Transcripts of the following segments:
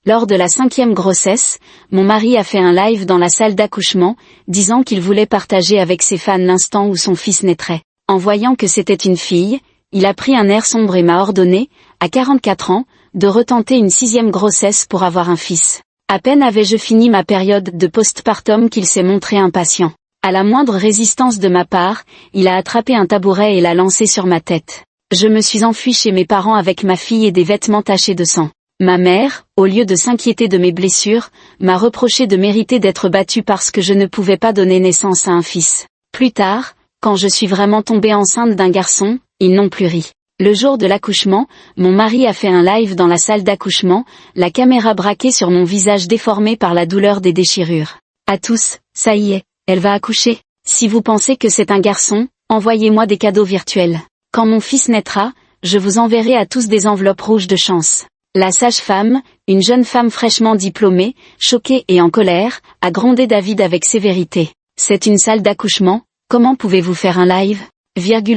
Lors de la 5e grossesse, mon mari a fait un live dans la salle d'accouchement, disant qu'il voulait partager avec ses fans l'instant où son fils naîtrait. En voyant que c'était une fille, il a pris un air sombre et m'a ordonné, à 44 ans, de retenter une 6e grossesse pour avoir un fils. À peine avais-je fini ma période de postpartum qu'il s'est montré impatient. À la moindre résistance de ma part, il a attrapé un tabouret et l'a lancé sur ma tête. Je me suis enfuie chez mes parents avec ma fille et des vêtements tachés de sang. Ma mère, au lieu de s'inquiéter de mes blessures, m'a reproché de mériter d'être battue parce que je ne pouvais pas donner naissance à un fils. Plus tard, quand je suis vraiment tombée enceinte d'un garçon, ils n'ont plus ri. Le jour de l'accouchement, mon mari a fait un live dans la salle d'accouchement, la caméra braquée sur mon visage déformé par la douleur des déchirures. À tous, ça y est, elle va accoucher. Si vous pensez que c'est un garçon, envoyez-moi des cadeaux virtuels. Quand mon fils naîtra, je vous enverrai à tous des enveloppes rouges de chance. La sage-femme, une jeune femme fraîchement diplômée, choquée et en colère, a grondé David avec sévérité. C'est une salle d'accouchement, comment pouvez-vous faire un live ?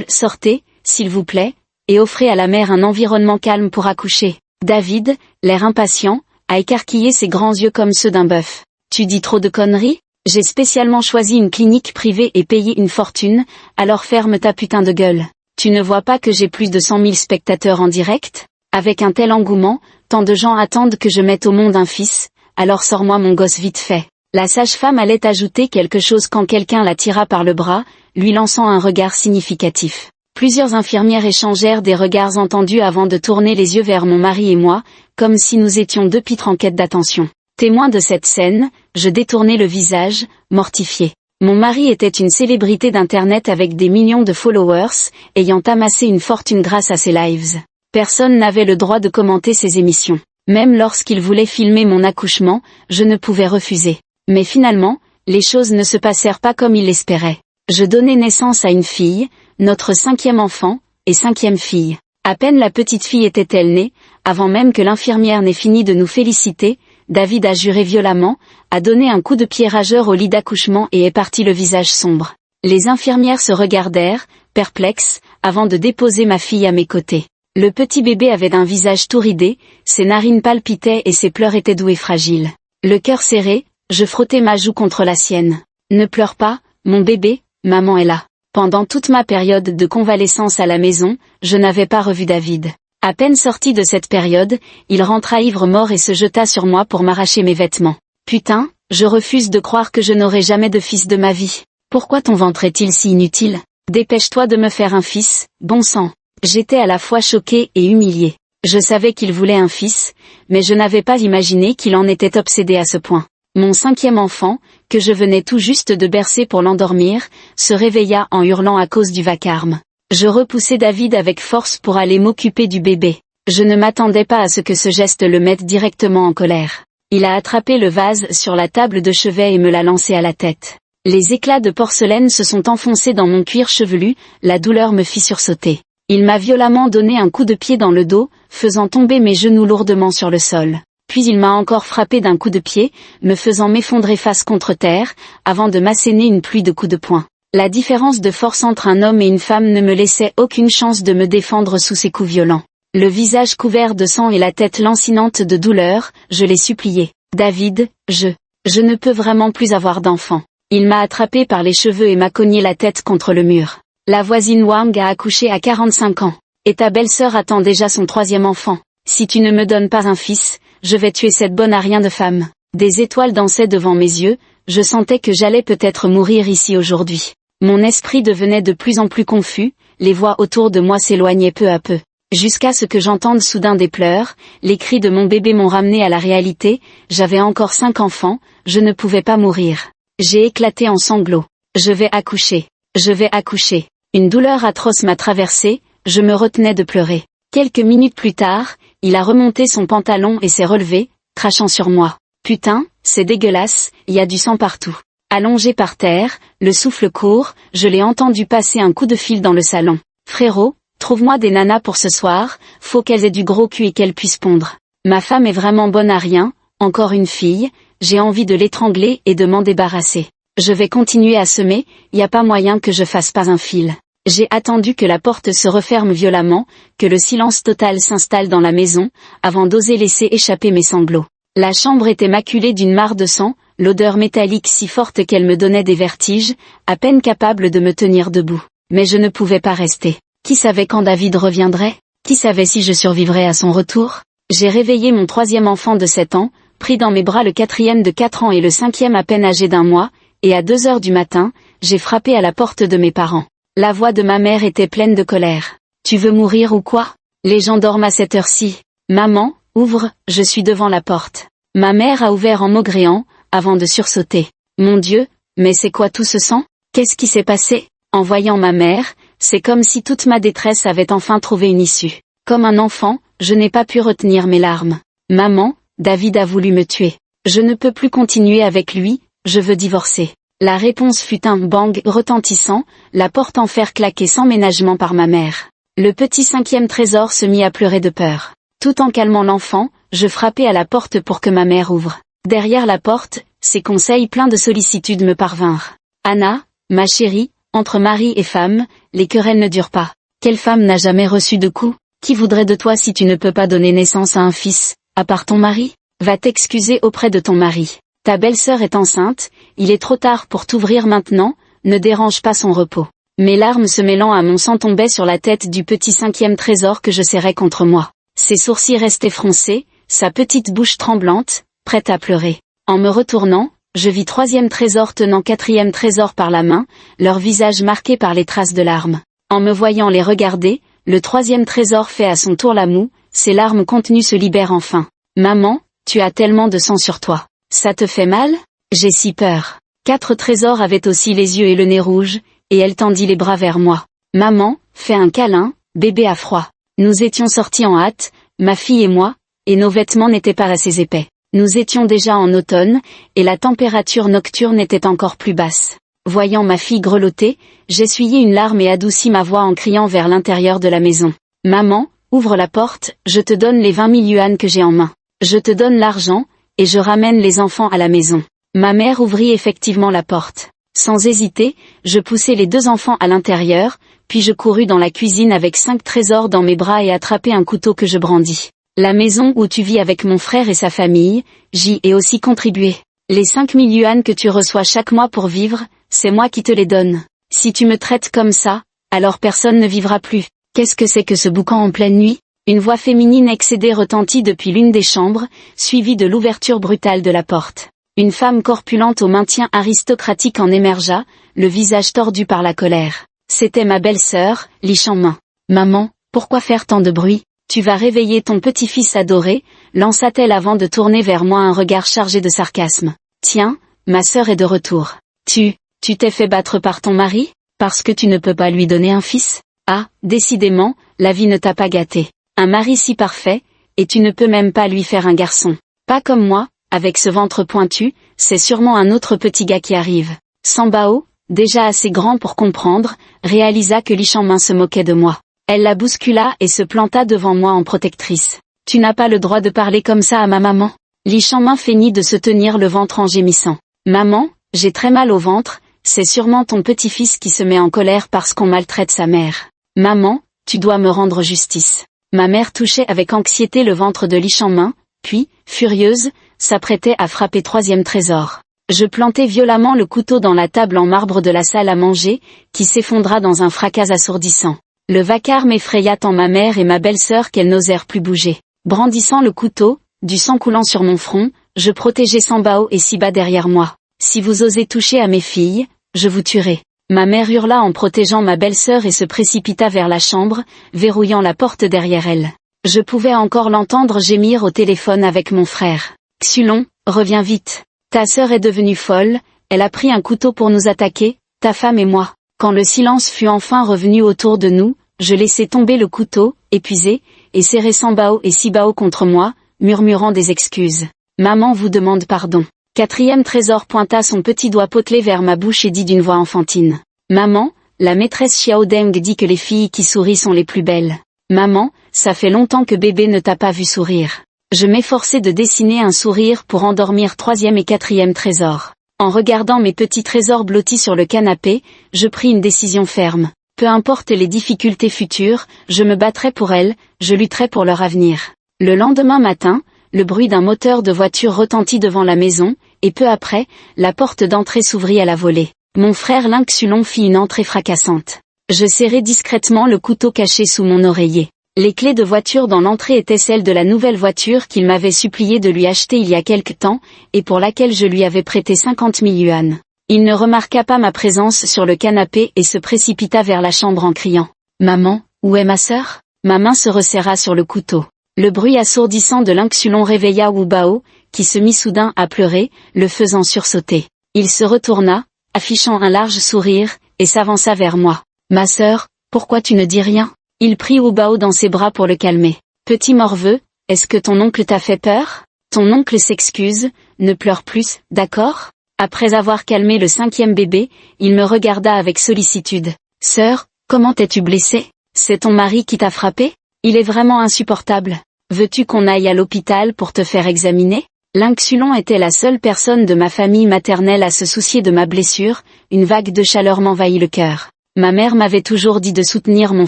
Sortez, s'il vous plaît, et offrez à la mère un environnement calme pour accoucher. David, l'air impatient, a écarquillé ses grands yeux comme ceux d'un bœuf. Tu dis trop de conneries ? J'ai spécialement choisi une clinique privée et payé une fortune, alors ferme ta putain de gueule. Tu ne vois pas que j'ai plus de 100 000 spectateurs en direct ? Avec un tel engouement, tant de gens attendent que je mette au monde un fils, alors sors-moi mon gosse vite fait. La sage-femme allait ajouter quelque chose quand quelqu'un la tira par le bras, lui lançant un regard significatif. Plusieurs infirmières échangèrent des regards entendus avant de tourner les yeux vers mon mari et moi, comme si nous étions deux pitres en quête d'attention. Témoin de cette scène, je détournai le visage, mortifié. Mon mari était une célébrité d'internet avec des millions de followers, ayant amassé une fortune grâce à ses lives. Personne n'avait le droit de commenter ses émissions. Même lorsqu'il voulait filmer mon accouchement, je ne pouvais refuser. Mais finalement, les choses ne se passèrent pas comme il l'espérait. Je donnai naissance à une fille, notre 5e enfant, et 5e fille. À peine la petite fille était-elle née, avant même que l'infirmière n'ait fini de nous féliciter, David a juré violemment, a donné un coup de pied rageur au lit d'accouchement et est parti le visage sombre. Les infirmières se regardèrent, perplexes, avant de déposer ma fille à mes côtés. Le petit bébé avait un visage tout ridé, ses narines palpitaient et ses pleurs étaient doux et fragiles. Le cœur serré, je frottais ma joue contre la sienne. Ne pleure pas, mon bébé, maman est là. Pendant toute ma période de convalescence à la maison, je n'avais pas revu David. À peine sorti de cette période, il rentra ivre-mort et se jeta sur moi pour m'arracher mes vêtements. Putain, je refuse de croire que je n'aurai jamais de fils de ma vie. Pourquoi ton ventre est-il si inutile ? Dépêche-toi de me faire un fils, bon sang. J'étais à la fois choquée et humiliée. Je savais qu'il voulait un fils, mais je n'avais pas imaginé qu'il en était obsédé à ce point. Mon 5e enfant, que je venais tout juste de bercer pour l'endormir, se réveilla en hurlant à cause du vacarme. Je repoussai David avec force pour aller m'occuper du bébé. Je ne m'attendais pas à ce que ce geste le mette directement en colère. Il a attrapé le vase sur la table de chevet et me l'a lancé à la tête. Les éclats de porcelaine se sont enfoncés dans mon cuir chevelu, la douleur me fit sursauter. Il m'a violemment donné un coup de pied dans le dos, faisant tomber mes genoux lourdement sur le sol. Puis il m'a encore frappé d'un coup de pied, me faisant m'effondrer face contre terre, avant de m'asséner une pluie de coups de poing. La différence de force entre un homme et une femme ne me laissait aucune chance de me défendre sous ces coups violents. Le visage couvert de sang et la tête lancinante de douleur, je l'ai supplié. David, je ne peux vraiment plus avoir d'enfant. Il m'a attrapé par les cheveux et m'a cogné la tête contre le mur. La voisine Wang a accouché à 45 ans. Et ta belle-sœur attend déjà son 3e enfant. Si tu ne me donnes pas un fils, je vais tuer cette bonne à rien de femme. Des étoiles dansaient devant mes yeux, je sentais que j'allais peut-être mourir ici aujourd'hui. Mon esprit devenait de plus en plus confus, les voix autour de moi s'éloignaient peu à peu. Jusqu'à ce que j'entende soudain des pleurs, les cris de mon bébé m'ont ramené à la réalité, j'avais encore 5 enfants, je ne pouvais pas mourir. J'ai éclaté en sanglots. Je vais accoucher. Je vais accoucher. Une douleur atroce m'a traversée, je me retenais de pleurer. Quelques minutes plus tard, il a remonté son pantalon et s'est relevé, crachant sur moi. Putain, c'est dégueulasse, il y a du sang partout. Allongé par terre, le souffle court, je l'ai entendu passer un coup de fil dans le salon. Frérot, trouve-moi des nanas pour ce soir, faut qu'elles aient du gros cul et qu'elles puissent pondre. Ma femme est vraiment bonne à rien, encore une fille, j'ai envie de l'étrangler et de m'en débarrasser. Je vais continuer à semer, y a pas moyen que je fasse pas un fil. J'ai attendu que la porte se referme violemment, que le silence total s'installe dans la maison, avant d'oser laisser échapper mes sanglots. La chambre était maculée d'une mare de sang, l'odeur métallique si forte qu'elle me donnait des vertiges, à peine capable de me tenir debout. Mais je ne pouvais pas rester. Qui savait quand David reviendrait? Qui savait si je survivrais à son retour? J'ai réveillé mon troisième enfant de 7 ans, pris dans mes bras le quatrième de 4 ans et le cinquième à peine âgé d'1 mois, et à 2 heures du matin, j'ai frappé à la porte de mes parents. La voix de ma mère était pleine de colère. « Tu veux mourir ou quoi? Les gens dorment à cette heure-ci. Maman, ouvre, je suis devant la porte. » Ma mère a ouvert en maugréant, avant de sursauter. « Mon Dieu, mais c'est quoi tout ce sang? Qu'est-ce qui s'est passé ?» En voyant ma mère, c'est comme si toute ma détresse avait enfin trouvé une issue. Comme un enfant, je n'ai pas pu retenir mes larmes. « Maman, David a voulu me tuer. Je ne peux plus continuer avec lui, je veux divorcer. » La réponse fut un bang retentissant, la porte en fer claquée sans ménagement par ma mère. Le petit cinquième trésor se mit à pleurer de peur. Tout en calmant l'enfant, je frappai à la porte pour que ma mère ouvre. Derrière la porte, ses conseils pleins de sollicitude me parvinrent. « Anna, ma chérie, entre mari et femme, les querelles ne durent pas. Quelle femme n'a jamais reçu de coups? Qui voudrait de toi si tu ne peux pas donner naissance à un fils, à part ton mari? Va t'excuser auprès de ton mari. Ta belle-sœur est enceinte, il est trop tard pour t'ouvrir maintenant, ne dérange pas son repos. » Mes larmes se mêlant à mon sang tombaient sur la tête du petit cinquième trésor que je serrais contre moi. Ses sourcils restaient froncés, sa petite bouche tremblante, prête à pleurer. En me retournant, je vis troisième trésor tenant quatrième trésor par la main, leur visage marqué par les traces de larmes. En me voyant les regarder, le troisième trésor fait à son tour la moue, ses larmes contenues se libèrent enfin. « Maman, tu as tellement de sang sur toi. Ça te fait mal? J'ai si peur. » 4 trésors avaient aussi les yeux et le nez rouges, et elle tendit les bras vers moi. « Maman, fais un câlin, bébé a froid. » Nous étions sortis en hâte, ma fille et moi, et nos vêtements n'étaient pas assez épais. Nous étions déjà en automne, et la température nocturne était encore plus basse. Voyant ma fille grelotter, j'essuyai une larme et adoucis ma voix en criant vers l'intérieur de la maison. « Maman, ouvre la porte, je te donne les 20 000 yuans que j'ai en main. Je te donne l'argent, et je ramène les enfants à la maison. » Ma mère ouvrit effectivement la porte. Sans hésiter, je poussai les 2 enfants à l'intérieur, puis je courus dans la cuisine avec 5 trésors dans mes bras et attrapai un couteau que je brandis. « La maison où tu vis avec mon frère et sa famille, j'y ai aussi contribué. Les 5 000 yuans que tu reçois chaque mois pour vivre, c'est moi qui te les donne. Si tu me traites comme ça, alors personne ne vivra plus. » Qu'est-ce que c'est que ce boucan en pleine nuit? Une voix féminine excédée retentit depuis l'une des chambres, suivie de l'ouverture brutale de la porte. Une femme corpulente au maintien aristocratique en émergea, le visage tordu par la colère. C'était ma belle-sœur, Li Shangmin. « Maman, pourquoi faire tant de bruit? Tu vas réveiller ton petit-fils adoré, lança-t-elle avant de tourner vers moi un regard chargé de sarcasme. Tiens, ma sœur est de retour. Tu t'es fait battre par ton mari? Parce que tu ne peux pas lui donner un fils? Ah, décidément, la vie ne t'a pas gâté. Un mari si parfait, et tu ne peux même pas lui faire un garçon. Pas comme moi, avec ce ventre pointu, c'est sûrement un autre petit gars qui arrive. » Sambao, déjà assez grand pour comprendre, réalisa que Li Shangmin se moquait de moi. Elle la bouscula et se planta devant moi en protectrice. « Tu n'as pas le droit de parler comme ça à ma maman. » Li Shangmin feignit de se tenir le ventre en gémissant. « Maman, j'ai très mal au ventre, c'est sûrement ton petit-fils qui se met en colère parce qu'on maltraite sa mère. Maman, tu dois me rendre justice. » Ma mère touchait avec anxiété le ventre de Li Shangmin, puis, furieuse, s'apprêtait à frapper troisième trésor. Je plantai violemment le couteau dans la table en marbre de la salle à manger, qui s'effondra dans un fracas assourdissant. Le vacarme effraya tant ma mère et ma belle-sœur qu'elles n'osèrent plus bouger. Brandissant le couteau, du sang coulant sur mon front, je protégeai Sambao et Siba derrière moi. « Si vous osez toucher à mes filles, je vous tuerai. » Ma mère hurla en protégeant ma belle-sœur et se précipita vers la chambre, verrouillant la porte derrière elle. Je pouvais encore l'entendre gémir au téléphone avec mon frère. « Xulon, reviens vite. Ta sœur est devenue folle, elle a pris un couteau pour nous attaquer, ta femme et moi. » Quand le silence fut enfin revenu autour de nous, je laissai tomber le couteau, épuisé, et serrai Sambao et Sibao contre moi, murmurant des excuses. « Maman vous demande pardon. » Quatrième trésor pointa son petit doigt potelé vers ma bouche et dit d'une voix enfantine. « Maman, la maîtresse Xiao Deng dit que les filles qui sourient sont les plus belles. Maman, ça fait longtemps que bébé ne t'a pas vu sourire. » Je m'efforçai de dessiner un sourire pour endormir troisième et quatrième trésor. En regardant mes petits trésors blottis sur le canapé, je pris une décision ferme. Peu importe les difficultés futures, je me battrai pour elles, je lutterai pour leur avenir. Le lendemain matin, le bruit d'un moteur de voiture retentit devant la maison, et peu après, la porte d'entrée s'ouvrit à la volée. Mon frère Lynxulon fit une entrée fracassante. Je serrai discrètement le couteau caché sous mon oreiller. Les clés de voiture dans l'entrée étaient celles de la nouvelle voiture qu'il m'avait supplié de lui acheter il y a quelque temps, et pour laquelle je lui avais prêté 50 000 yuans. Il ne remarqua pas ma présence sur le canapé et se précipita vers la chambre en criant « Maman, où est ma sœur ?» Ma main se resserra sur le couteau. Le bruit assourdissant de Lynxulon réveilla Wu Bao, qui se mit soudain à pleurer, le faisant sursauter. Il se retourna, affichant un large sourire, et s'avança vers moi. « Ma sœur, pourquoi tu ne dis rien ?» Il prit Wu Bao dans ses bras pour le calmer. « Petit morveux, est-ce que ton oncle t'a fait peur ? Ton oncle s'excuse, ne pleure plus, d'accord ?» Après avoir calmé le 5e bébé, il me regarda avec sollicitude. « Sœur, comment t'es-tu blessée ? C'est ton mari qui t'a frappé ? Il est vraiment insupportable. Veux-tu qu'on aille à l'hôpital pour te faire examiner ?» Lynxulon était la seule personne de ma famille maternelle à se soucier de ma blessure, une vague de chaleur m'envahit le cœur. Ma mère m'avait toujours dit de soutenir mon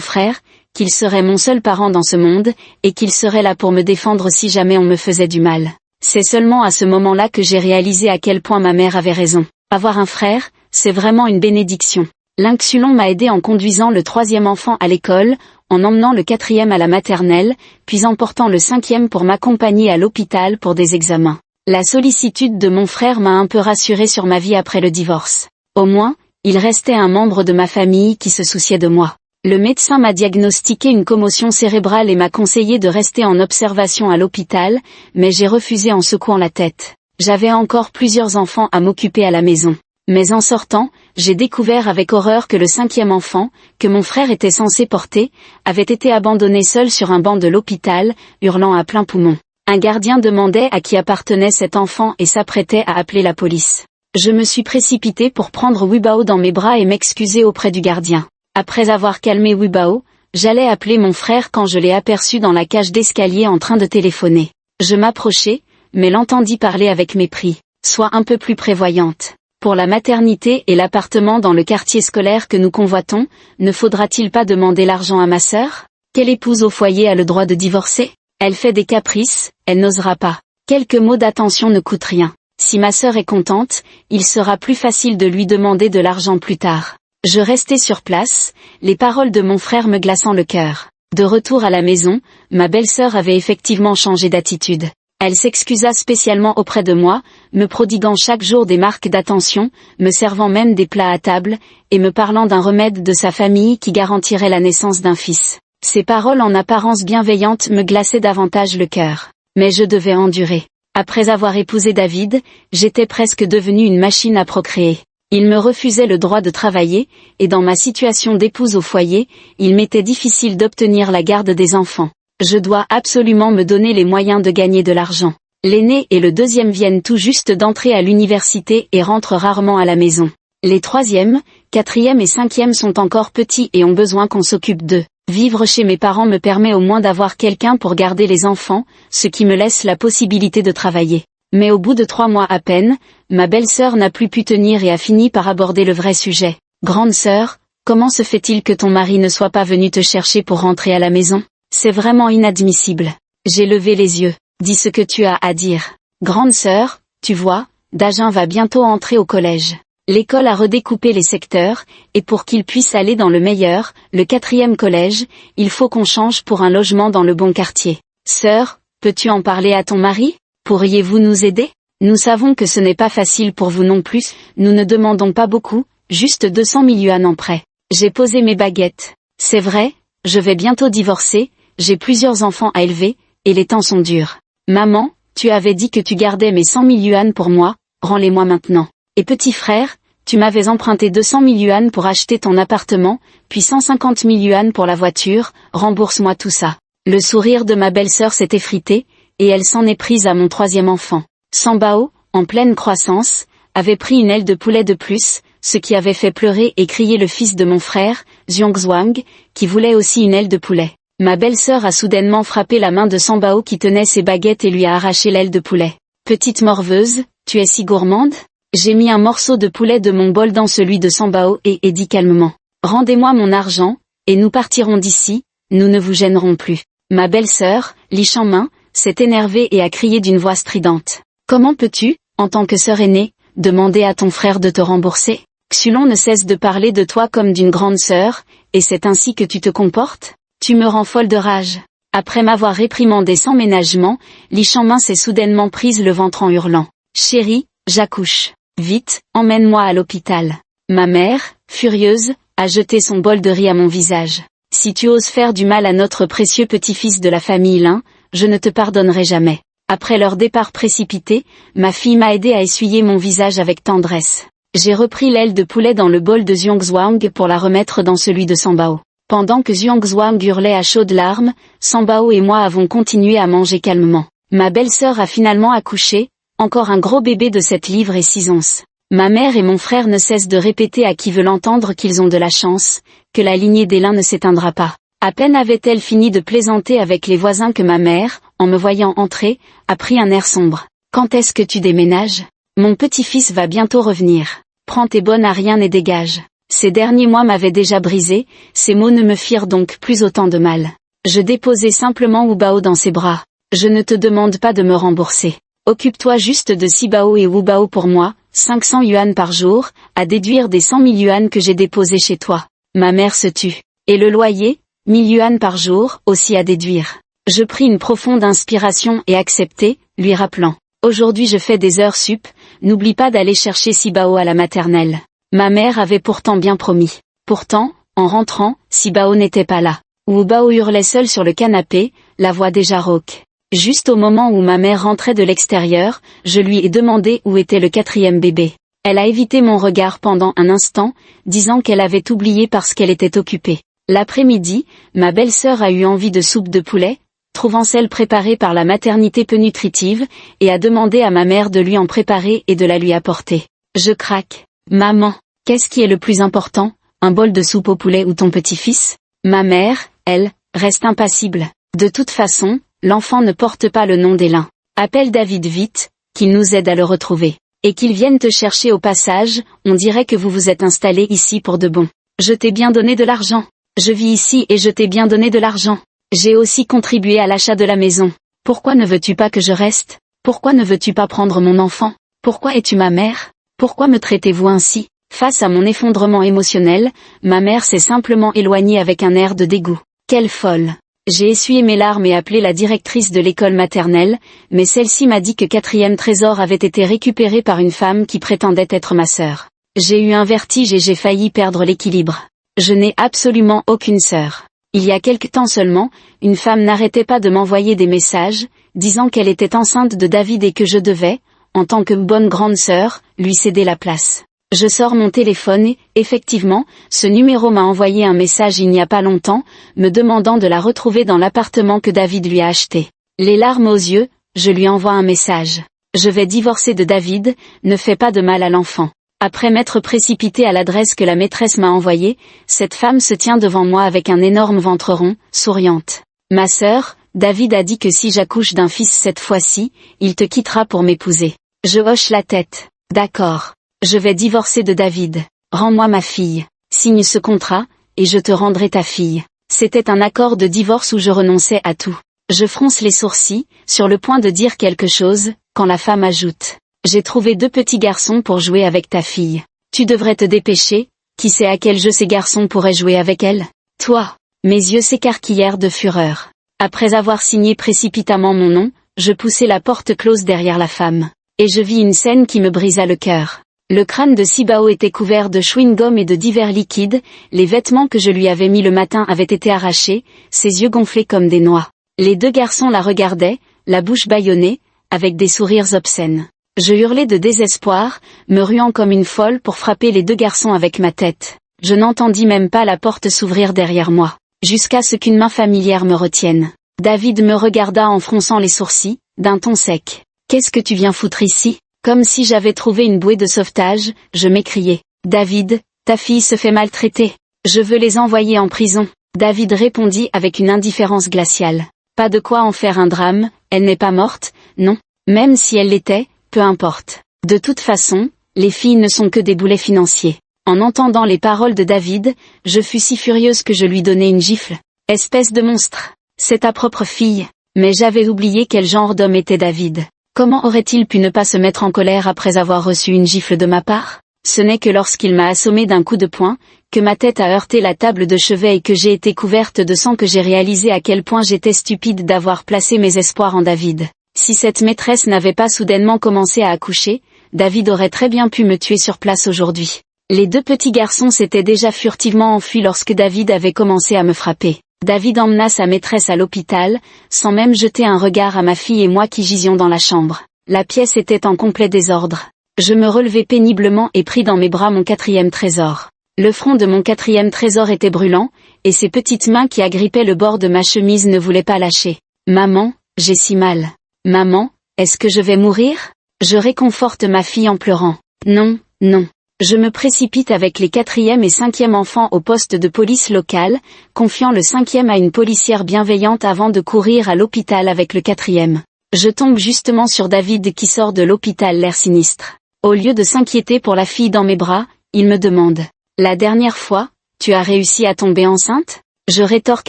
frère, qu'il serait mon seul parent dans ce monde, et qu'il serait là pour me défendre si jamais on me faisait du mal. C'est seulement à ce moment-là que j'ai réalisé à quel point ma mère avait raison. Avoir un frère, c'est vraiment une bénédiction. Lynxulon m'a aidé en conduisant le 3e enfant à l'école, en emmenant le 4e à la maternelle, puis en portant le 5e pour m'accompagner à l'hôpital pour des examens. La sollicitude de mon frère m'a un peu rassurée sur ma vie après le divorce. Au moins, il restait un membre de ma famille qui se souciait de moi. Le médecin m'a diagnostiqué une commotion cérébrale et m'a conseillé de rester en observation à l'hôpital, mais j'ai refusé en secouant la tête. J'avais encore plusieurs enfants à m'occuper à la maison. Mais en sortant, j'ai découvert avec horreur que le 5e enfant, que mon frère était censé porter, avait été abandonné seul sur un banc de l'hôpital, hurlant à plein poumon. Un gardien demandait à qui appartenait cet enfant et s'apprêtait à appeler la police. Je me suis précipité pour prendre Wu Bao dans mes bras et m'excuser auprès du gardien. Après avoir calmé Wu Bao, j'allais appeler mon frère quand je l'ai aperçu dans la cage d'escalier en train de téléphoner. Je m'approchai, mais l'entendis parler avec mépris. Sois un peu plus prévoyante. Pour la maternité et l'appartement dans le quartier scolaire que nous convoitons, ne faudra-t-il pas demander l'argent à ma sœur ? Quelle épouse au foyer a le droit de divorcer ? Elle fait des caprices, elle n'osera pas. Quelques mots d'attention ne coûtent rien. Si ma sœur est contente, il sera plus facile de lui demander de l'argent plus tard. Je restai sur place, les paroles de mon frère me glaçant le cœur. De retour à la maison, ma belle-sœur avait effectivement changé d'attitude. Elle s'excusa spécialement auprès de moi, me prodiguant chaque jour des marques d'attention, me servant même des plats à table, et me parlant d'un remède de sa famille qui garantirait la naissance d'un fils. Ces paroles en apparence bienveillantes me glaçaient davantage le cœur. Mais je devais endurer. Après avoir épousé David, j'étais presque devenue une machine à procréer. Il me refusait le droit de travailler, et dans ma situation d'épouse au foyer, il m'était difficile d'obtenir la garde des enfants. Je dois absolument me donner les moyens de gagner de l'argent. L'aîné et le 2e viennent tout juste d'entrer à l'université et rentrent rarement à la maison. Les 3e, 4e et 5e sont encore petits et ont besoin qu'on s'occupe d'eux. Vivre chez mes parents me permet au moins d'avoir quelqu'un pour garder les enfants, ce qui me laisse la possibilité de travailler. Mais au bout de 3 mois à peine, ma belle-sœur n'a plus pu tenir et a fini par aborder le vrai sujet. « Grande sœur, comment se fait-il que ton mari ne soit pas venu te chercher pour rentrer à la maison ? C'est vraiment inadmissible. » J'ai levé les yeux. « Dis ce que tu as à dire. Grande sœur, tu vois, Dajin va bientôt entrer au collège. L'école a redécoupé les secteurs, et pour qu'il puisse aller dans le meilleur, le 4e collège, il faut qu'on change pour un logement dans le bon quartier. Sœur, peux-tu en parler à ton mari ? Pourriez-vous nous aider ? Nous savons que ce n'est pas facile pour vous non plus, nous ne demandons pas beaucoup, juste 200 000 yuan en prêt. » J'ai posé mes baguettes. C'est vrai, je vais bientôt divorcer, j'ai plusieurs enfants à élever, et les temps sont durs. Maman, tu avais dit que tu gardais mes 100 000 yuan pour moi, rends-les-moi maintenant. Et petit frère, tu m'avais emprunté 200 000 yuan pour acheter ton appartement, puis 150 000 yuan pour la voiture, rembourse-moi tout ça. Le sourire de ma belle-sœur s'est effrité, et elle s'en est prise à mon 3e enfant. Sambao, en pleine croissance, avait pris une aile de poulet de plus, ce qui avait fait pleurer et crier le fils de mon frère, Zhuangzhuang, qui voulait aussi une aile de poulet. Ma belle-sœur a soudainement frappé la main de Sambao qui tenait ses baguettes et lui a arraché l'aile de poulet. « Petite morveuse, tu es si gourmande ?» J'ai mis un morceau de poulet de mon bol dans celui de Sambao et dit calmement. « Rendez-moi mon argent, et nous partirons d'ici, nous ne vous gênerons plus. » Ma belle-sœur, Li Changmin, s'est énervé et a crié d'une voix stridente. Comment peux-tu, en tant que sœur aînée, demander à ton frère de te rembourser? Xulon ne cesse de parler de toi comme d'une grande sœur, et c'est ainsi que tu te comportes? Tu me rends folle de rage. Après m'avoir réprimandé sans ménagement, Li Shangmin s'est soudainement prise le ventre en hurlant. Chérie, j'accouche. Vite, emmène-moi à l'hôpital. Ma mère, furieuse, a jeté son bol de riz à mon visage. Si tu oses faire du mal à notre précieux petit-fils de la famille Lin, je ne te pardonnerai jamais. Après leur départ précipité, ma fille m'a aidé à essuyer mon visage avec tendresse. J'ai repris l'aile de poulet dans le bol de Zhuangzhuang pour la remettre dans celui de Sanbao. Pendant que Zhuangzhuang hurlait à chaudes larmes, Sanbao et moi avons continué à manger calmement. Ma belle-sœur a finalement accouché, encore un gros bébé de 7 livres et 6 onces. Ma mère et mon frère ne cessent de répéter à qui veut l'entendre qu'ils ont de la chance, que la lignée des Lin ne s'éteindra pas. À peine avait-elle fini de plaisanter avec les voisins que ma mère, en me voyant entrer, a pris un air sombre. Quand est-ce que tu déménages? Mon petit-fils va bientôt revenir. Prends tes bonnes à rien et dégage. Ces derniers mois m'avaient déjà brisé, ces mots ne me firent donc plus autant de mal. Je déposai simplement Wu Bao dans ses bras. Je ne te demande pas de me rembourser. Occupe-toi juste de Sibao et Wu Bao pour moi, 500 yuan par jour, à déduire des 100 000 yuan que j'ai déposés chez toi. Ma mère se tut. Et le loyer, 1000 yuan par jour, aussi à déduire. Je pris une profonde inspiration et acceptai, lui rappelant. Aujourd'hui je fais des heures sup, n'oublie pas d'aller chercher Sibao à la maternelle. Ma mère avait pourtant bien promis. Pourtant, en rentrant, Sibao n'était pas là. Wu Bao hurlait seul sur le canapé, la voix déjà rauque. Juste au moment où ma mère rentrait de l'extérieur, je lui ai demandé où était le 4e bébé. Elle a évité mon regard pendant un instant, disant qu'elle avait oublié parce qu'elle était occupée. L'après-midi, ma belle-sœur a eu envie de soupe de poulet, trouvant celle préparée par la maternité peu nutritive, et a demandé à ma mère de lui en préparer et de la lui apporter. Je craque. Maman, qu'est-ce qui est le plus important, un bol de soupe au poulet ou ton petit-fils? Ma mère, elle, reste impassible. De toute façon, l'enfant ne porte pas le nom d'Elin. Appelle David vite, qu'il nous aide à le retrouver. Et qu'il vienne te chercher au passage, on dirait que vous vous êtes installé ici pour de bon. Je t'ai bien donné de l'argent. Je vis ici et je t'ai bien donné de l'argent. J'ai aussi contribué à l'achat de la maison. Pourquoi ne veux-tu pas que je reste? Pourquoi ne veux-tu pas prendre mon enfant? Pourquoi es-tu ma mère? Pourquoi me traitez-vous ainsi? Face à mon effondrement émotionnel, ma mère s'est simplement éloignée avec un air de dégoût. Quelle folle! J'ai essuyé mes larmes et appelé la directrice de l'école maternelle, mais celle-ci m'a dit que 4e trésor avait été récupéré par une femme qui prétendait être ma sœur. J'ai eu un vertige et j'ai failli perdre l'équilibre. Je n'ai absolument aucune sœur. Il y a quelque temps seulement, une femme n'arrêtait pas de m'envoyer des messages, disant qu'elle était enceinte de David et que je devais, en tant que bonne grande sœur, lui céder la place. Je sors mon téléphone et, effectivement, ce numéro m'a envoyé un message il n'y a pas longtemps, me demandant de la retrouver dans l'appartement que David lui a acheté. Les larmes aux yeux, je lui envoie un message. Je vais divorcer de David, ne fais pas de mal à l'enfant. Après m'être précipité à l'adresse que la maîtresse m'a envoyée, cette femme se tient devant moi avec un énorme ventre rond, souriante. Ma sœur, David a dit que si j'accouche d'un fils cette fois-ci, il te quittera pour m'épouser. Je hoche la tête. D'accord. Je vais divorcer de David. Rends-moi ma fille. Signe ce contrat, et je te rendrai ta fille. C'était un accord de divorce où je renonçais à tout. Je fronce les sourcils, sur le point de dire quelque chose, quand la femme ajoute. J'ai trouvé 2 petits garçons pour jouer avec ta fille. Tu devrais te dépêcher, qui sait à quel jeu ces garçons pourraient jouer avec elle? Toi. Mes yeux s'écarquillèrent de fureur. Après avoir signé précipitamment mon nom, je poussai la porte close derrière la femme. Et je vis une scène qui me brisa le cœur. Le crâne de Sibao était couvert de chewing-gum et de divers liquides, les vêtements que je lui avais mis le matin avaient été arrachés, ses yeux gonflés comme des noix. Les 2 garçons la regardaient, la bouche bâillonnée, avec des sourires obscènes. Je hurlai de désespoir, me ruant comme une folle pour frapper les 2 garçons avec ma tête. Je n'entendis même pas la porte s'ouvrir derrière moi, jusqu'à ce qu'une main familière me retienne. David me regarda en fronçant les sourcils, d'un ton sec. « Qu'est-ce que tu viens foutre ici ?» Comme si j'avais trouvé une bouée de sauvetage, je m'écriai. « David, ta fille se fait maltraiter. Je veux les envoyer en prison. » David répondit avec une indifférence glaciale. « Pas de quoi en faire un drame, elle n'est pas morte, non. Même si elle l'était, peu importe. De toute façon, les filles ne sont que des boulets financiers. » En entendant les paroles de David, je fus si furieuse que je lui donnai une gifle. « Espèce de monstre. C'est ta propre fille. Mais j'avais oublié quel genre d'homme était David. Comment aurait-il pu ne pas se mettre en colère après avoir reçu une gifle de ma part? Ce n'est que lorsqu'il m'a assommé d'un coup de poing, que ma tête a heurté la table de chevet et que j'ai été couverte de sang que j'ai réalisé à quel point j'étais stupide d'avoir placé mes espoirs en David. Si cette maîtresse n'avait pas soudainement commencé à accoucher, David aurait très bien pu me tuer sur place aujourd'hui. Les deux petits garçons s'étaient déjà furtivement enfuis lorsque David avait commencé à me frapper. David emmena sa maîtresse à l'hôpital, sans même jeter un regard à ma fille et moi qui gisions dans la chambre. La pièce était en complet désordre. Je me relevai péniblement et pris dans mes bras mon 4e trésor. Le front de mon 4e trésor était brûlant, et ses petites mains qui agrippaient le bord de ma chemise ne voulaient pas lâcher. « Maman, j'ai si mal. Maman, est-ce que je vais mourir ?» Je réconforte ma fille en pleurant. « Non, non. » Je me précipite avec les 4e et 5e enfants au poste de police locale, confiant le 5e à une policière bienveillante avant de courir à l'hôpital avec le 4e. Je tombe justement sur David qui sort de l'hôpital l'air sinistre. Au lieu de s'inquiéter pour la fille dans mes bras, il me demande « La dernière fois, tu as réussi à tomber enceinte ?» Je rétorque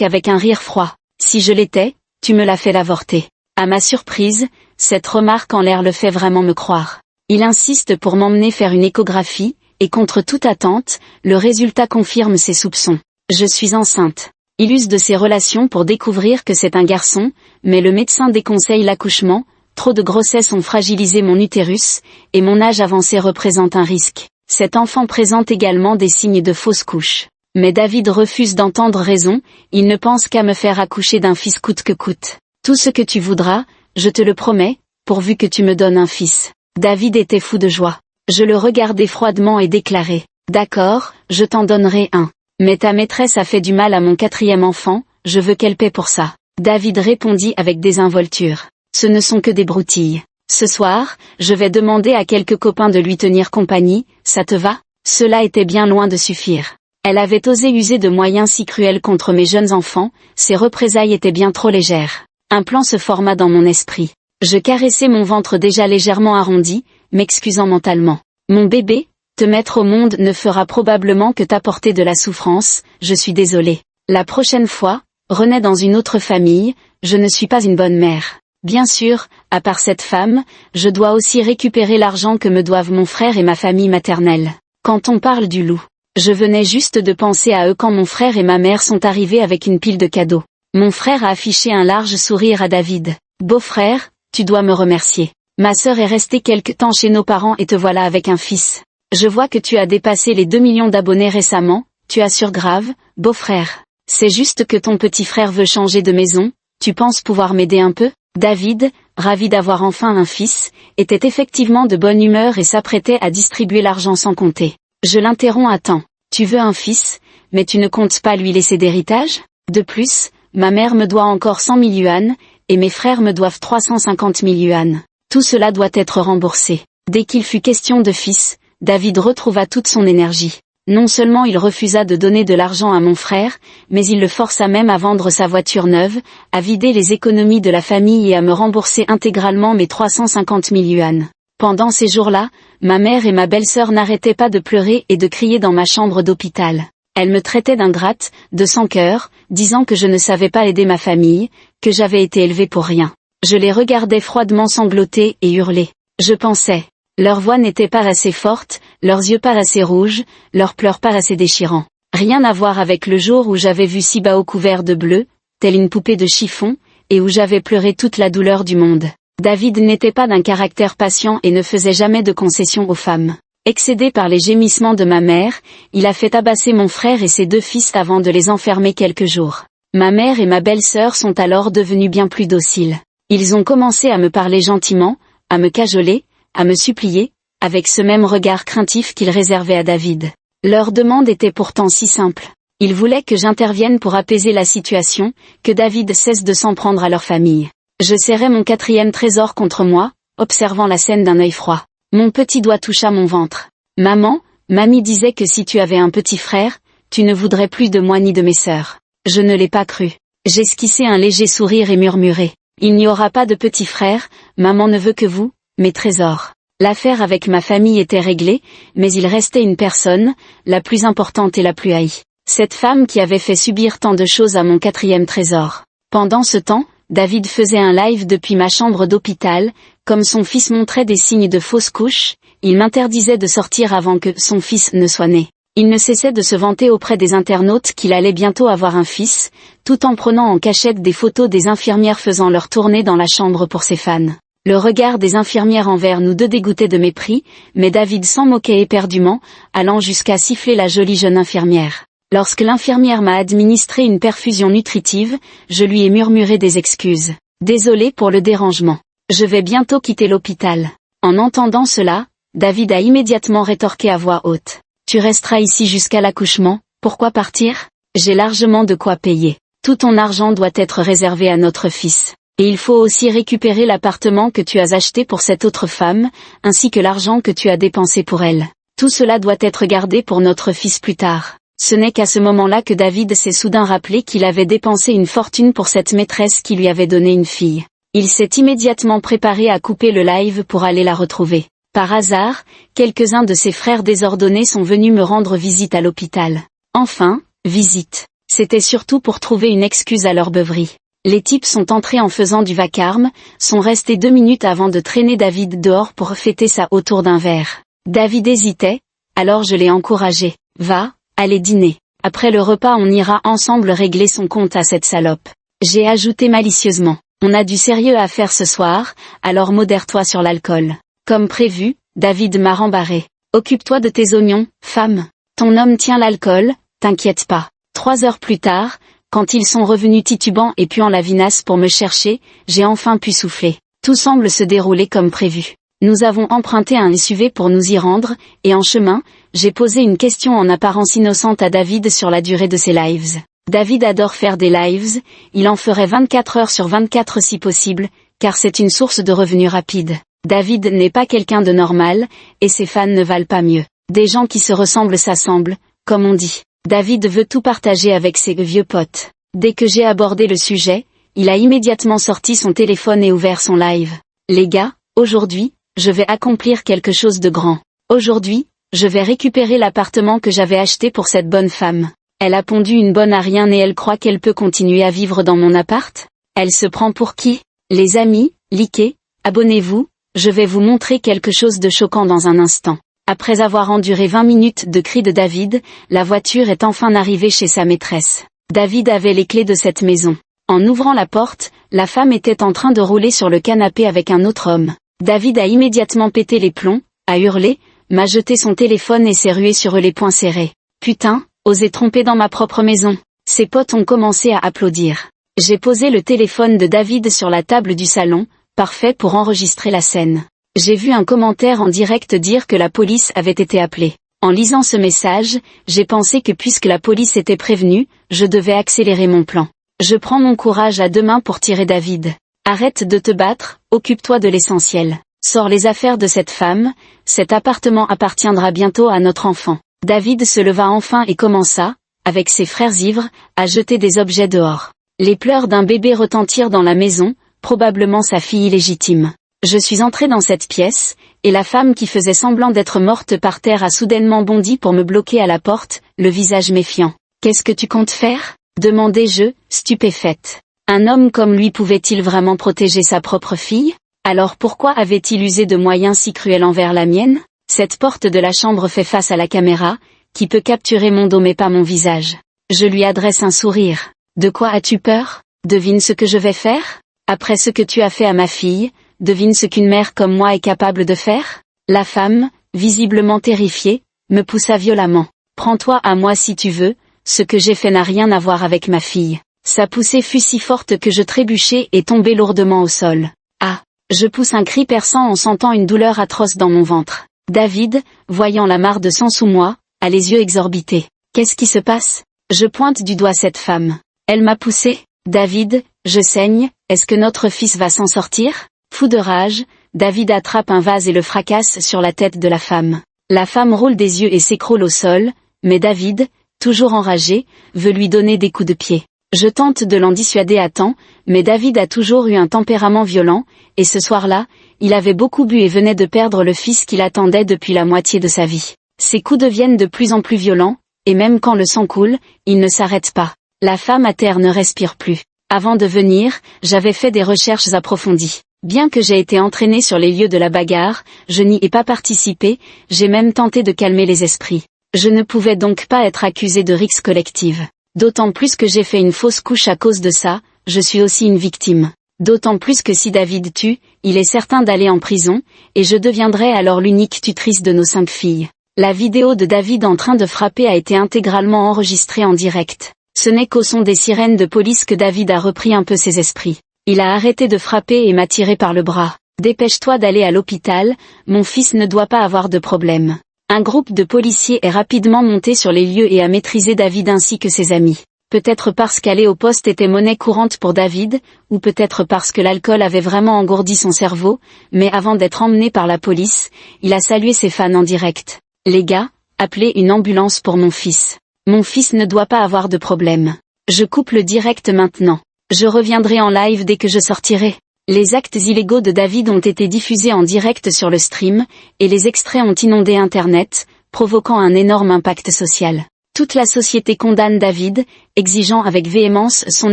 avec un rire froid « Si je l'étais, tu me l'as fait l'avorter. » À ma surprise, cette remarque en l'air le fait vraiment me croire. Il insiste pour m'emmener faire une échographie, et contre toute attente, le résultat confirme ses soupçons. Je suis enceinte. Il use de ses relations pour découvrir que c'est un garçon, mais le médecin déconseille l'accouchement, trop de grossesses ont fragilisé mon utérus, et mon âge avancé représente un risque. Cet enfant présente également des signes de fausse couche. Mais David refuse d'entendre raison, il ne pense qu'à me faire accoucher d'un fils coûte que coûte. Tout ce que tu voudras, je te le promets, pourvu que tu me donnes un fils. David était fou de joie. Je le regardai froidement et déclarai « D'accord, je t'en donnerai un. Mais ta maîtresse a fait du mal à mon 4e enfant, je veux qu'elle paie pour ça. » David répondit avec désinvolture « Ce ne sont que des broutilles. Ce soir, je vais demander à quelques copains de lui tenir compagnie, ça te va ?» Cela était bien loin de suffire. Elle avait osé user de moyens si cruels contre mes jeunes enfants, ses représailles étaient bien trop légères. Un plan se forma dans mon esprit. Je caressai mon ventre déjà légèrement arrondi, m'excusant mentalement. « Mon bébé, te mettre au monde ne fera probablement que t'apporter de la souffrance, je suis désolée. La prochaine fois, renais dans une autre famille, je ne suis pas une bonne mère. Bien sûr, à part cette femme, je dois aussi récupérer l'argent que me doivent mon frère et ma famille maternelle. Quand on parle du loup, je venais juste de penser à eux quand mon frère et ma mère sont arrivés avec une pile de cadeaux. Mon frère a affiché un large sourire à David. « Beau-frère, tu dois me remercier. Ma sœur est restée quelque temps chez nos parents et te voilà avec un fils. Je vois que tu as dépassé les 2 millions d'abonnés récemment, tu assures grave, beau-frère. C'est juste que ton petit frère veut changer de maison, tu penses pouvoir m'aider un peu ?» David, ravi d'avoir enfin un fils, était effectivement de bonne humeur et s'apprêtait à distribuer l'argent sans compter. Je l'interromps à temps. « Tu veux un fils, mais tu ne comptes pas lui laisser d'héritage ? De plus, ma mère me doit encore 100 000 yuans, et mes frères me doivent 350 000 yuans. Tout cela doit être remboursé. » Dès qu'il fut question de fils, David retrouva toute son énergie. Non seulement il refusa de donner de l'argent à mon frère, mais il le força même à vendre sa voiture neuve, à vider les économies de la famille et à me rembourser intégralement mes 350 000 yuans. Pendant ces jours-là, ma mère et ma belle-sœur n'arrêtaient pas de pleurer et de crier dans ma chambre d'hôpital. Elles me traitaient d'ingrate, de sans-cœur, disant que je ne savais pas aider ma famille, que j'avais été élevée pour rien. Je les regardais froidement sangloter et hurler. Je pensais, leur voix n'était pas assez forte, leurs yeux pas assez rouges, leurs pleurs pas assez déchirants. Rien à voir avec le jour où j'avais vu Sibao couvert de bleu, telle une poupée de chiffon, et où j'avais pleuré toute la douleur du monde. David n'était pas d'un caractère patient et ne faisait jamais de concessions aux femmes. Excédé par les gémissements de ma mère, il a fait tabasser mon frère et ses 2 fils avant de les enfermer quelques jours. Ma mère et ma belle-sœur sont alors devenus bien plus dociles. Ils ont commencé à me parler gentiment, à me cajoler, à me supplier, avec ce même regard craintif qu'ils réservaient à David. Leur demande était pourtant si simple. Ils voulaient que j'intervienne pour apaiser la situation, que David cesse de s'en prendre à leur famille. Je serrai mon 4e trésor contre moi, observant la scène d'un œil froid. Mon petit doigt toucha mon ventre. « Maman, mamie disait que si tu avais un petit frère, tu ne voudrais plus de moi ni de mes sœurs. » Je ne l'ai pas cru. J'esquissai un léger sourire et murmurai. « Il n'y aura pas de petit frère, maman ne veut que vous, mes trésors. » L'affaire avec ma famille était réglée, mais il restait une personne, la plus importante et la plus haïe. Cette femme qui avait fait subir tant de choses à mon 4e trésor. Pendant ce temps, David faisait un live depuis ma chambre d'hôpital, comme son fils montrait des signes de fausse couche, il m'interdisait de sortir avant que son fils ne soit né. Il ne cessait de se vanter auprès des internautes qu'il allait bientôt avoir un fils, tout en prenant en cachette des photos des infirmières faisant leur tournée dans la chambre pour ses fans. Le regard des infirmières envers nous deux dégoûtait de mépris, mais David s'en moquait éperdument, allant jusqu'à siffler la jolie jeune infirmière. Lorsque l'infirmière m'a administré une perfusion nutritive, je lui ai murmuré des excuses. Désolé pour le dérangement. Je vais bientôt quitter l'hôpital. En entendant cela, David a immédiatement rétorqué à voix haute. Tu resteras ici jusqu'à l'accouchement, pourquoi partir? J'ai largement de quoi payer. Tout ton argent doit être réservé à notre fils. Et il faut aussi récupérer l'appartement que tu as acheté pour cette autre femme, ainsi que l'argent que tu as dépensé pour elle. Tout cela doit être gardé pour notre fils plus tard. Ce n'est qu'à ce moment-là que David s'est soudain rappelé qu'il avait dépensé une fortune pour cette maîtresse qui lui avait donné une fille. Il s'est immédiatement préparé à couper le live pour aller la retrouver. Par hasard, quelques-uns de ses frères désordonnés sont venus me rendre visite à l'hôpital. Enfin, visite. C'était surtout pour trouver une excuse à leur beuverie. Les types sont entrés en faisant du vacarme, sont restés 2 minutes avant de traîner David dehors pour fêter ça autour d'un verre. David hésitait, alors je l'ai encouragé. Va, allez dîner. Après le repas on ira ensemble régler son compte à cette salope. J'ai ajouté malicieusement. On a du sérieux à faire ce soir, alors modère-toi sur l'alcool. Comme prévu, David m'a rembarré. Occupe-toi de tes oignons, femme. Ton homme tient l'alcool, t'inquiète pas. 3 heures plus tard, quand ils sont revenus titubants et puant la vinasse pour me chercher, j'ai enfin pu souffler. Tout semble se dérouler comme prévu. Nous avons emprunté un SUV pour nous y rendre, et en chemin, j'ai posé une question en apparence innocente à David sur la durée de ses lives. David adore faire des lives, il en ferait 24 heures sur 24 si possible, car c'est une source de revenus rapide. David n'est pas quelqu'un de normal, et ses fans ne valent pas mieux. Des gens qui se ressemblent s'assemblent, comme on dit. David veut tout partager avec ses vieux potes. Dès que j'ai abordé le sujet, il a immédiatement sorti son téléphone et ouvert son live. Les gars, aujourd'hui, je vais accomplir quelque chose de grand. Aujourd'hui, je vais récupérer l'appartement que j'avais acheté pour cette bonne femme. Elle a pondu une bonne à rien et elle croit qu'elle peut continuer à vivre dans mon appart? Elle se prend pour qui? Les amis, likez, abonnez-vous, je vais vous montrer quelque chose de choquant dans un instant. Après avoir enduré 20 minutes de cris de David, la voiture est enfin arrivée chez sa maîtresse. David avait les clés de cette maison. En ouvrant la porte, la femme était en train de rouler sur le canapé avec un autre homme. David a immédiatement pété les plombs, a hurlé, m'a jeté son téléphone et s'est rué sur eux les poings serrés. Putain, osé tromper dans ma propre maison. Ses potes ont commencé à applaudir. J'ai posé le téléphone de David sur la table du salon, parfait pour enregistrer la scène. J'ai vu un commentaire en direct dire que la police avait été appelée. En lisant ce message, j'ai pensé que puisque la police était prévenue, je devais accélérer mon plan. Je prends mon courage à 2 mains pour tirer David. Arrête de te battre, occupe-toi de l'essentiel. Sors les affaires de cette femme, cet appartement appartiendra bientôt à notre enfant. David se leva enfin et commença, avec ses frères ivres, à jeter des objets dehors. Les pleurs d'un bébé retentirent dans la maison, probablement sa fille illégitime. Je suis entré dans cette pièce, et la femme qui faisait semblant d'être morte par terre a soudainement bondi pour me bloquer à la porte, le visage méfiant. « Qu'est-ce que tu comptes faire ?» demandai-je, stupéfaite. Un homme comme lui pouvait-il vraiment protéger sa propre fille? Alors pourquoi avait-il usé de moyens si cruels envers la mienne? Cette porte de la chambre fait face à la caméra, qui peut capturer mon dos mais pas mon visage. Je lui adresse un sourire. « De quoi as-tu peur? Devine ce que je vais faire? Après ce que tu as fait à ma fille, devine ce qu'une mère comme moi est capable de faire? » La femme, visiblement terrifiée, me poussa violemment. « Prends-toi à moi si tu veux, ce que j'ai fait n'a rien à voir avec ma fille. » Sa poussée fut si forte que je trébuchai et tombai lourdement au sol. Ah! Je pousse un cri perçant en sentant une douleur atroce dans mon ventre. David, voyant la mare de sang sous moi, a les yeux exorbités. Qu'est-ce qui se passe? Je pointe du doigt cette femme. Elle m'a poussé. David, je saigne, est-ce que notre fils va s'en sortir? Fou de rage, David attrape un vase et le fracasse sur la tête de la femme. La femme roule des yeux et s'écroule au sol, mais David, toujours enragé, veut lui donner des coups de pied. Je tente de l'en dissuader à temps, mais David a toujours eu un tempérament violent, et ce soir-là, il avait beaucoup bu et venait de perdre le fils qu'il attendait depuis la moitié de sa vie. Ses coups deviennent de plus en plus violents, et même quand le sang coule, il ne s'arrête pas. La femme à terre ne respire plus. Avant de venir, j'avais fait des recherches approfondies. Bien que j'ai été entraîné sur les lieux de la bagarre, je n'y ai pas participé, j'ai même tenté de calmer les esprits. Je ne pouvais donc pas être accusé de rixe collective. D'autant plus que j'ai fait une fausse couche à cause de ça, je suis aussi une victime. D'autant plus que si David tue, il est certain d'aller en prison, et je deviendrai alors l'unique tutrice de nos 5 filles. La vidéo de David en train de frapper a été intégralement enregistrée en direct. Ce n'est qu'au son des sirènes de police que David a repris un peu ses esprits. Il a arrêté de frapper et m'a tiré par le bras. « Dépêche-toi d'aller à l'hôpital, mon fils ne doit pas avoir de problème. » Un groupe de policiers est rapidement monté sur les lieux et a maîtrisé David ainsi que ses amis. Peut-être parce qu'aller au poste était monnaie courante pour David, ou peut-être parce que l'alcool avait vraiment engourdi son cerveau, mais avant d'être emmené par la police, il a salué ses fans en direct. « Les gars, appelez une ambulance pour mon fils. Mon fils ne doit pas avoir de problème. Je coupe le direct maintenant. Je reviendrai en live dès que je sortirai. » Les actes illégaux de David ont été diffusés en direct sur le stream, et les extraits ont inondé Internet, provoquant un énorme impact social. Toute la société condamne David, exigeant avec véhémence son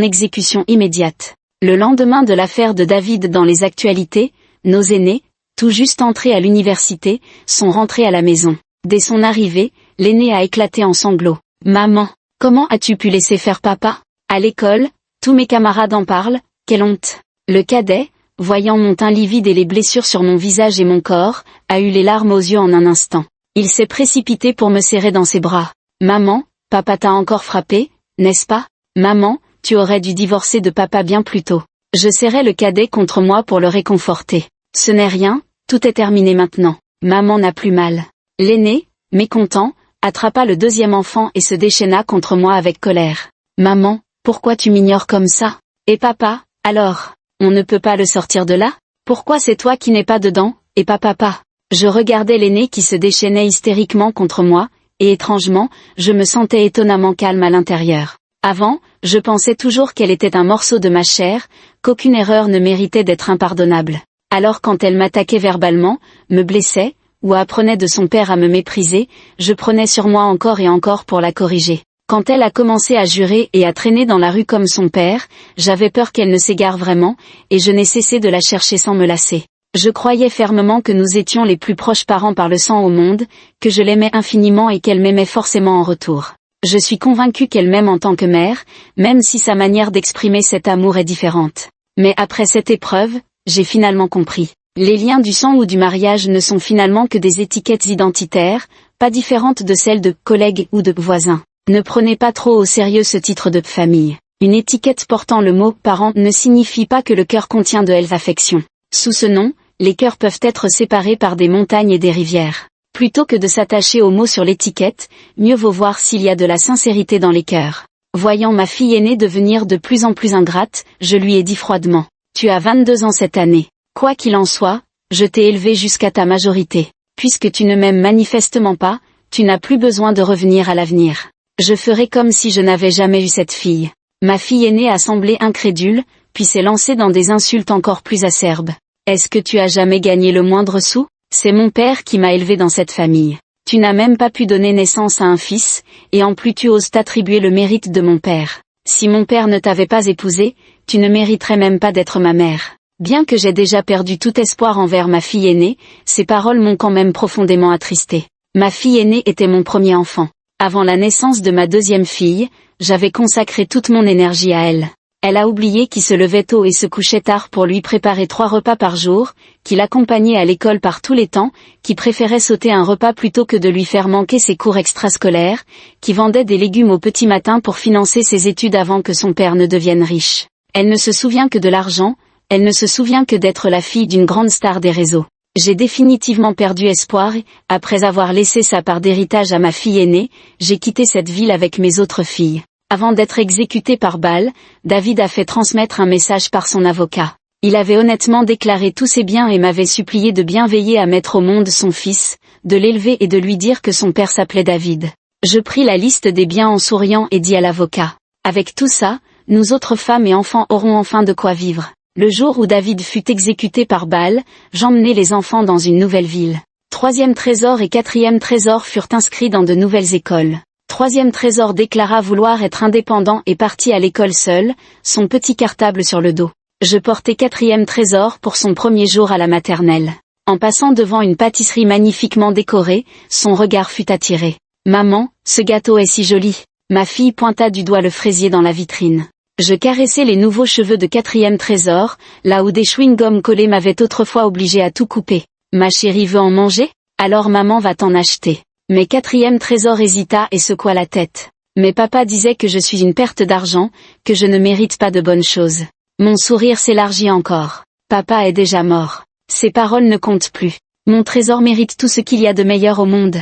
exécution immédiate. Le lendemain de l'affaire de David dans les actualités, nos aînés, tout juste entrés à l'université, sont rentrés à la maison. Dès son arrivée, l'aîné a éclaté en sanglots. « Maman, comment as-tu pu laisser faire papa ? À l'école, tous mes camarades en parlent, quelle honte !» Le cadet, voyant mon teint livide et les blessures sur mon visage et mon corps, a eu les larmes aux yeux en un instant. Il s'est précipité pour me serrer dans ses bras. « Maman, papa t'a encore frappé, n'est-ce pas ? Maman, tu aurais dû divorcer de papa bien plus tôt. » Je serrais le cadet contre moi pour le réconforter. « Ce n'est rien, tout est terminé maintenant. Maman n'a plus mal. » L'aîné, mécontent, attrapa le deuxième enfant et se déchaîna contre moi avec colère. « Maman, pourquoi tu m'ignores comme ça ? Et papa, alors ? On ne peut pas le sortir de là ? Pourquoi c'est toi qui n'es pas dedans, et pas papa ?» Je regardais l'aîné qui se déchaînait hystériquement contre moi, et étrangement, je me sentais étonnamment calme à l'intérieur. Avant, je pensais toujours qu'elle était un morceau de ma chair, qu'aucune erreur ne méritait d'être impardonnable. Alors quand elle m'attaquait verbalement, me blessait, ou apprenait de son père à me mépriser, je prenais sur moi encore et encore pour la corriger. Quand elle a commencé à jurer et à traîner dans la rue comme son père, j'avais peur qu'elle ne s'égare vraiment, et je n'ai cessé de la chercher sans me lasser. Je croyais fermement que nous étions les plus proches parents par le sang au monde, que je l'aimais infiniment et qu'elle m'aimait forcément en retour. Je suis convaincue qu'elle m'aime en tant que mère, même si sa manière d'exprimer cet amour est différente. Mais après cette épreuve, j'ai finalement compris. Les liens du sang ou du mariage ne sont finalement que des étiquettes identitaires, pas différentes de celles de collègues ou de voisins. Ne prenez pas trop au sérieux ce titre de famille. Une étiquette portant le mot « parent » ne signifie pas que le cœur contient de elles affections. Sous ce nom, les cœurs peuvent être séparés par des montagnes et des rivières. Plutôt que de s'attacher au mot sur l'étiquette, mieux vaut voir s'il y a de la sincérité dans les cœurs. Voyant ma fille aînée devenir de plus en plus ingrate, je lui ai dit froidement « Tu as 22 ans cette année. Quoi qu'il en soit, je t'ai élevée jusqu'à ta majorité. Puisque tu ne m'aimes manifestement pas, tu n'as plus besoin de revenir à l'avenir. Je ferai comme si je n'avais jamais eu cette fille. » Ma fille aînée a semblé incrédule, puis s'est lancée dans des insultes encore plus acerbes. « Est-ce que tu as jamais gagné le moindre sou ? C'est mon père qui m'a élevée dans cette famille. Tu n'as même pas pu donner naissance à un fils, et en plus tu oses t'attribuer le mérite de mon père. Si mon père ne t'avait pas épousée, tu ne mériterais même pas d'être ma mère. » Bien que j'ai déjà perdu tout espoir envers ma fille aînée, ces paroles m'ont quand même profondément attristée. Ma fille aînée était mon premier enfant. Avant la naissance de ma deuxième fille, j'avais consacré toute mon énergie à elle. Elle a oublié qui se levait tôt et se couchait tard pour lui préparer 3 repas par jour, qui l'accompagnait à l'école par tous les temps, qui préférait sauter un repas plutôt que de lui faire manquer ses cours extrascolaires, qui vendait des légumes au petit matin pour financer ses études avant que son père ne devienne riche. Elle ne se souvient que de l'argent, elle ne se souvient que d'être la fille d'une grande star des réseaux. J'ai définitivement perdu espoir et, après avoir laissé sa part d'héritage à ma fille aînée, j'ai quitté cette ville avec mes autres filles. Avant d'être exécuté par balle, David a fait transmettre un message par son avocat. Il avait honnêtement déclaré tous ses biens et m'avait supplié de bien veiller à mettre au monde son fils, de l'élever et de lui dire que son père s'appelait David. Je pris la liste des biens en souriant et dis à l'avocat. Avec tout ça, nous autres femmes et enfants aurons enfin de quoi vivre. Le jour où David fut exécuté par balle, j'emmenai les enfants dans une nouvelle ville. 3e trésor et 4e trésor furent inscrits dans de nouvelles écoles. troisième trésor déclara vouloir être indépendant et partit à l'école seul, son petit cartable sur le dos. Je portais quatrième trésor pour son premier jour à la maternelle. En passant devant une pâtisserie magnifiquement décorée, son regard fut attiré. « Maman, ce gâteau est si joli !» Ma fille pointa du doigt le fraisier dans la vitrine. Je caressais les nouveaux cheveux de quatrième trésor, là où des chewing-gums collés m'avaient autrefois obligé à tout couper. « Ma chérie veut en manger ? Alors maman va t'en acheter. » Mais quatrième trésor hésita et secoua la tête. Mais papa disait que je suis une perte d'argent, que je ne mérite pas de bonnes choses. Mon sourire s'élargit encore. Papa est déjà mort. Ces paroles ne comptent plus. Mon trésor mérite tout ce qu'il y a de meilleur au monde.